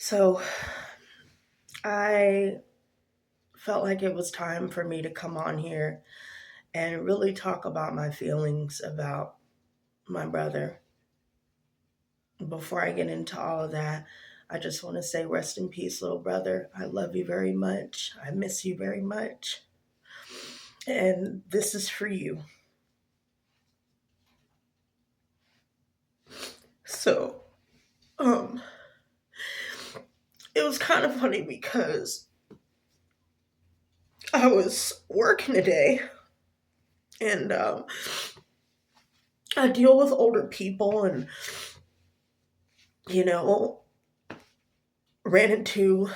So I felt like it was time for me to come on here and really talk about my feelings about my brother. Before I get into all of that, I just want to say rest in peace, little brother. I love you very much. I miss you very much. And this is for you. So, um, it was kind of funny because I was working today and I deal with older people and, you know, ran into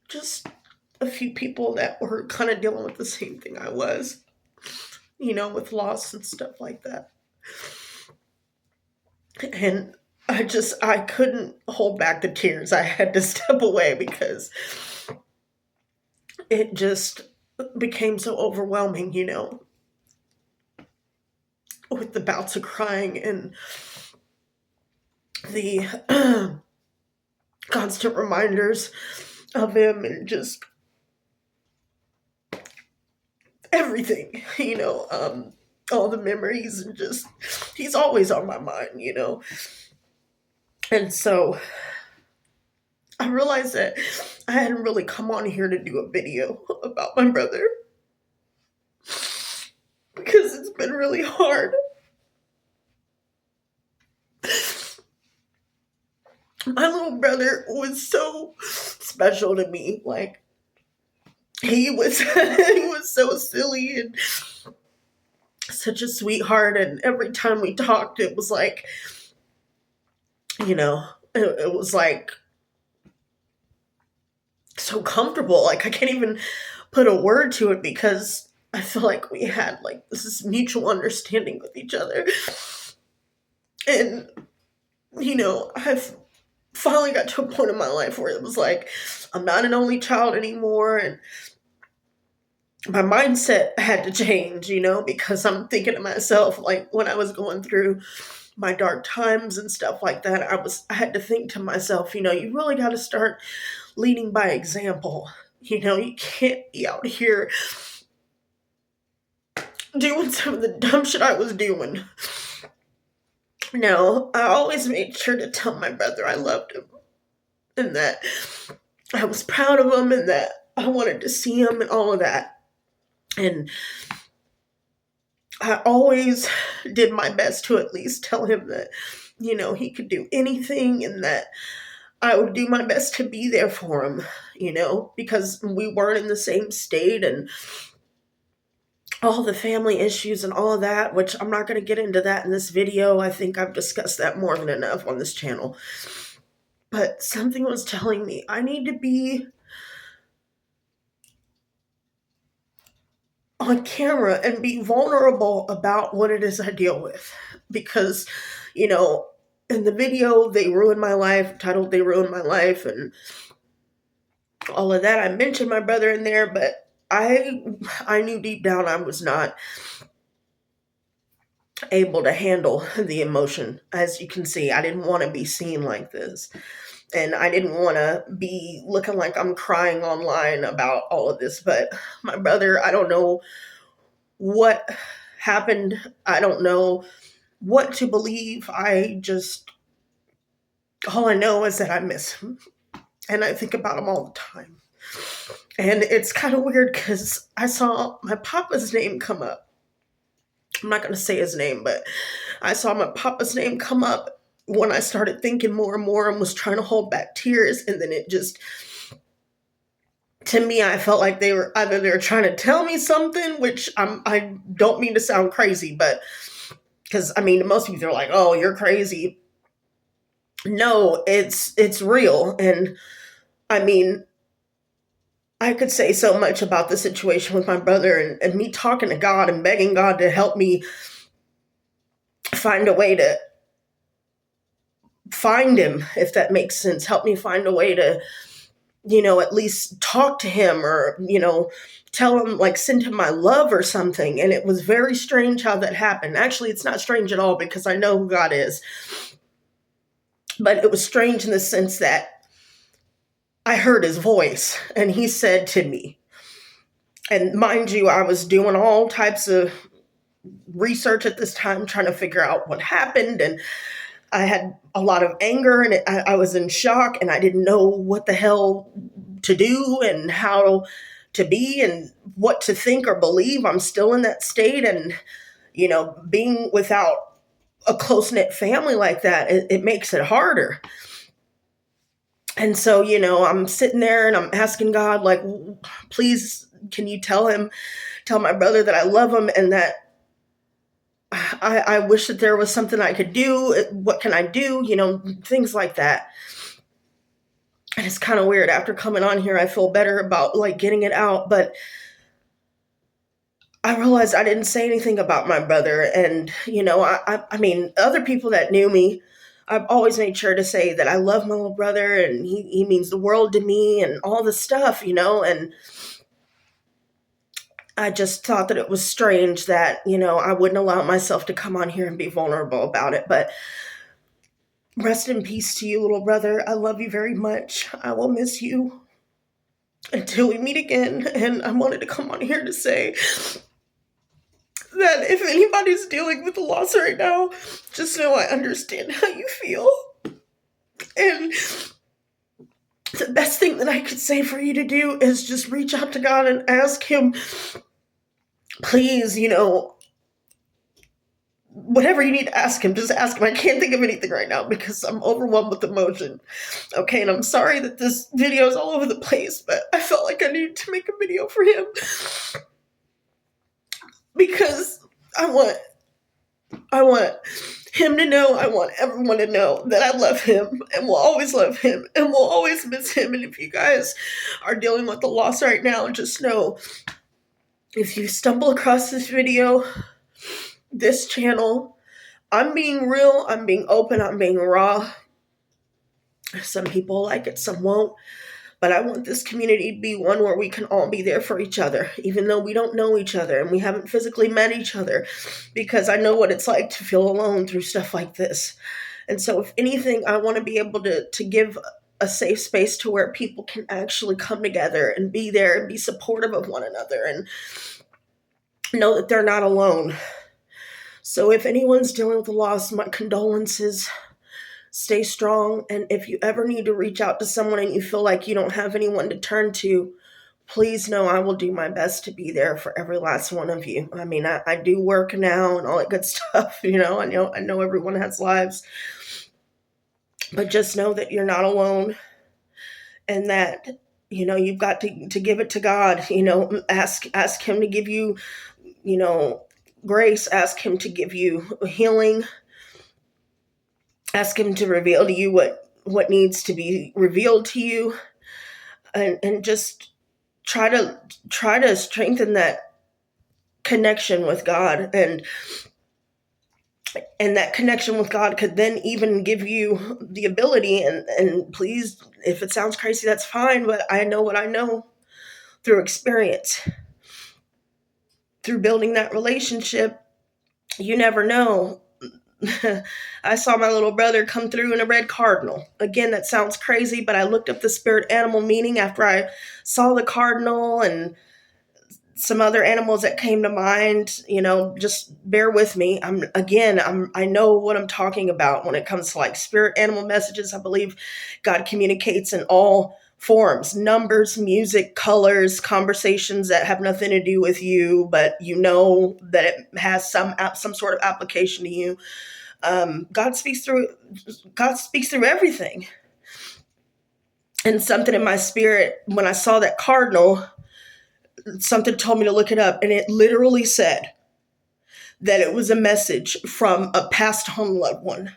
just a few people that were kind of dealing with the same thing I was, with loss and stuff like that. And I couldn't hold back the tears. I had to step away because it just became so overwhelming, with the bouts of crying and the constant reminders of him and just everything, all the memories and just, he's always on my mind. And so I realized that I hadn't really come on here to do a video about my brother because it's been really hard. My little brother was so special to me. Like he was he was so silly and such a sweetheart, and every time we talked it was like, it was like so comfortable. Like I can't even put a word to it because I feel like we had like this mutual understanding with each other. And I've finally got to a point in my life where it was like I'm not an only child anymore, and my mindset had to change, because I'm thinking to myself, like when I was going through my dark times and stuff like that, I had to think to myself, you really got to start leading by example. You can't be out here doing some of the dumb shit I was doing. No, I always made sure to tell my brother I loved him and that I was proud of him and that I wanted to see him and all of that. And I always did my best to at least tell him that, he could do anything and that I would do my best to be there for him, because we weren't in the same state and all the family issues and all of that, which I'm not going to get into that in this video. I think I've discussed that more than enough on this channel. But something was telling me I need to be on camera and be vulnerable about what it is I deal with. Because, in the video, They Ruined My Life, titled They Ruined My Life, and all of that, I mentioned my brother in there, but I knew deep down I was not able to handle the emotion. As you can see, I didn't want to be seen like this. And I didn't want to be looking like I'm crying online about all of this. But my brother, I don't know what happened. I don't know what to believe. All I know is that I miss him. And I think about him all the time. And it's kind of weird because I saw my papa's name come up. I'm not going to say his name, but I saw my papa's name come up when I started thinking more and more and was trying to hold back tears. And then it just, to me, I felt like they were trying to tell me something, which I don't mean to sound crazy, but because most people are like, "Oh, you're crazy." No, it's real, and I mean, I could say so much about the situation with my brother and me talking to God and begging God to help me find a way to find him, if that makes sense. Help me find a way to, at least talk to him or, tell him, like, send him my love or something. And it was very strange how that happened. Actually, it's not strange at all because I know who God is. But it was strange in the sense that I heard his voice and he said to me, and mind you, I was doing all types of research at this time, trying to figure out what happened. And I had a lot of anger and I was in shock and I didn't know what the hell to do and how to be and what to think or believe. I'm still in that state. And, being without a close knit family like that, it makes it harder. And so, I'm sitting there and I'm asking God, like, please, can you tell my brother that I love him and that I wish that there was something I could do. What can I do? Things like that. And it's kind of weird. After coming on here, I feel better about like getting it out. But I realized I didn't say anything about my brother. And, I mean, other people that knew me, I've always made sure to say that I love my little brother and he means the world to me and all this stuff, and I just thought that it was strange that, I wouldn't allow myself to come on here and be vulnerable about it. But rest in peace to you, little brother. I love you very much. I will miss you until we meet again. And I wanted to come on here to say that if anybody's dealing with a loss right now, just know I understand how you feel. And the best thing that I could say for you to do is just reach out to God and ask Him, please, whatever you need to ask Him, just ask Him. I can't think of anything right now because I'm overwhelmed with emotion. Okay, and I'm sorry that this video is all over the place, but I felt like I needed to make a video for Him because I want Him to know, I want everyone to know that I love Him and will always love Him and will always miss Him. And if you guys are dealing with a loss right now, just know, if you stumble across this video, this channel, I'm being real, I'm being open, I'm being raw. Some people like it, some won't. But I want this community to be one where we can all be there for each other, even though we don't know each other and we haven't physically met each other, because I know what it's like to feel alone through stuff like this. And so if anything, I want to be able to give a safe space to where people can actually come together and be there and be supportive of one another and know that they're not alone. So if anyone's dealing with a loss, my condolences. Stay strong. And if you ever need to reach out to someone and you feel like you don't have anyone to turn to, please know I will do my best to be there for every last one of you. I mean, I do work now and all that good stuff. I know everyone has lives, but just know that you're not alone and that, you've got to give it to God. Ask Him to give you, grace. Ask Him to give you healing. Ask Him to reveal to you what needs to be revealed to you, and just try to strengthen that connection with God, and that connection with God could then even give you the ability, and please, if it sounds crazy, that's fine, but I know what I know through experience, through building that relationship. You never know. I saw my little brother come through in a red cardinal. Again, that sounds crazy, but I looked up the spirit animal meaning after I saw the cardinal and some other animals that came to mind. Just bear with me. I know what I'm talking about when it comes to like spirit animal messages. I believe God communicates in all forms: numbers, music, colors, conversations that have nothing to do with you, but that it has some sort of application to you. God speaks through everything. And something in my spirit, when I saw that cardinal, something told me to look it up, and it literally said that it was a message from a passed home loved one.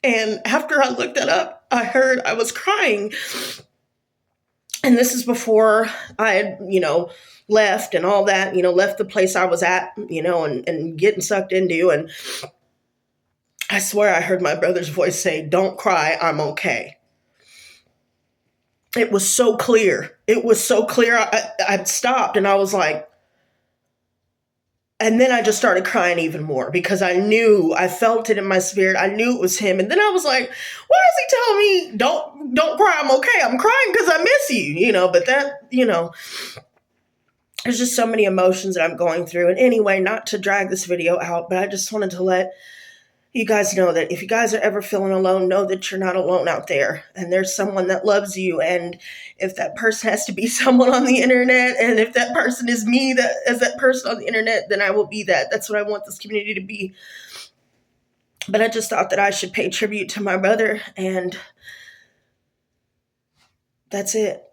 And after I looked that up, I was crying. And this is before I had, left and all that, left the place I was at, and getting sucked into. And I swear I heard my brother's voice say, "Don't cry, I'm okay." It was so clear. I stopped and I was like, And then I just started crying even more because I felt it in my spirit. I knew it was him. And then I was like, why is he telling me don't cry, I'm okay? I'm crying because I miss you, but there's just so many emotions that I'm going through. And anyway, not to drag this video out, but I just wanted to let you guys know that if you guys are ever feeling alone, know that you're not alone out there. And there's someone that loves you. And if that person has to be someone on the internet, and if that person is me, that as that person on the internet, then I will be that. That's what I want this community to be. But I just thought that I should pay tribute to my brother, and that's it.